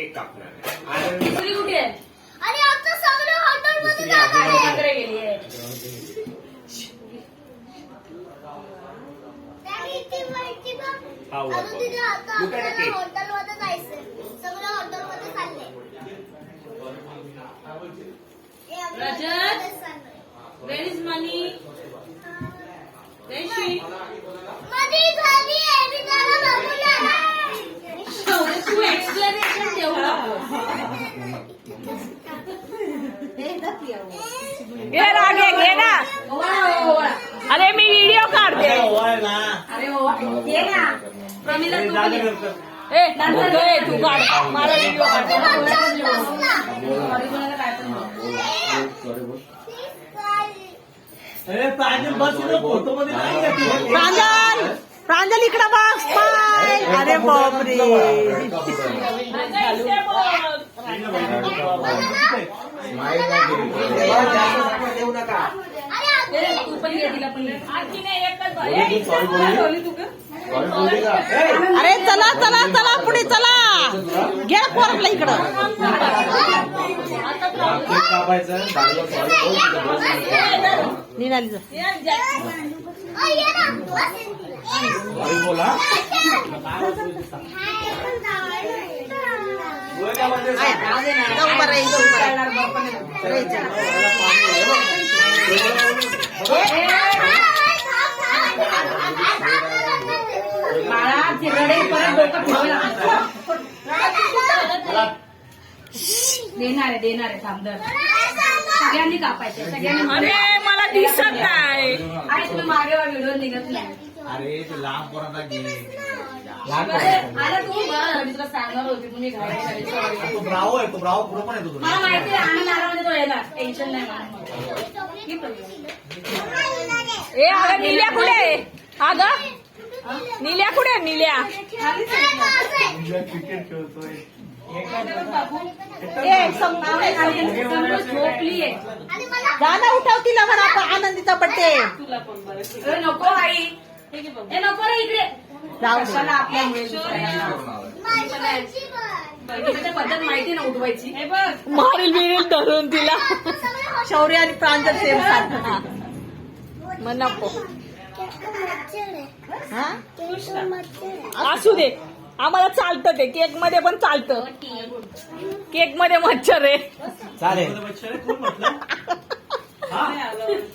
Cake कापणार दुसरी कुठे आहे? आणि आता सगळे हॉटेलमध्ये जाणार आहे. तिकडे गेली आहे. त्याने ती माहिती बघ. हा, वर अजून तिथे आता Look at the आपल्याला cake. हॉटेलमध्ये जायचंय. सगळे हॉटेलमध्ये चालले. हे आपलं रजत? हॉटेलमध्येच चाललंय. Where is money? Where is she? मध्ये घरी आहे. मी त्याला बघूया. तू explanation देऊ नको. घे ना घे ना. ओवाळा. अरे मी व्हिडिओ काढते. अरे ओवाळा. ये ना. प्रमिला तू पण ये. ए तू काढ मला व्हिडिओ काढ. सॉरी कोणाला काय पण बोल. प्रांजल प्रांजल इकडं बघ. बाय. अरे बापरे. तू पण ये तिला पण ये. अरे चला चला चला पुढे चला. घे पोरला इकडं. निघाली जा. बाळा चिरडे परत डोकं फिरवलं. देणार आहे थांब दर. सगळ्यांनी कापायचे सगळ्यांनी. अरे मला दिसत नाही. आणि तुम्ही मागे व्हिडिओ निघत नाही. अरे ते लांब पोरांना घे. आला तू बरं मी तुला सांगणार होती तुम्ही घाई तो ब्रावो आहे, तो ब्रावो पुढे पण येतो मला माहिती आहे आनंद आला म्हणजे तो येणार. टेन्शन नाही मला. ए अगं निल्या कुठे अगं निल्या कुठे निल्या. क्रिकेट खेळतोय. ए झोपली आहे. गाणं उठव तिला म्हणा आनंदीचा बड्डे. नको आई हे नको रे इकडे. कशाला आपल्यामुळे पद्धत माहिती ना उठवायची. हे बघ मारील बिरील धरून तिला. शौर्य आणि प्रांजल सेम सारखं. मग नको हा असू दे. आम्हाला चालतं ते केक मध्ये पण चालतं. केक मध्ये मच्छर आहे. चालेल.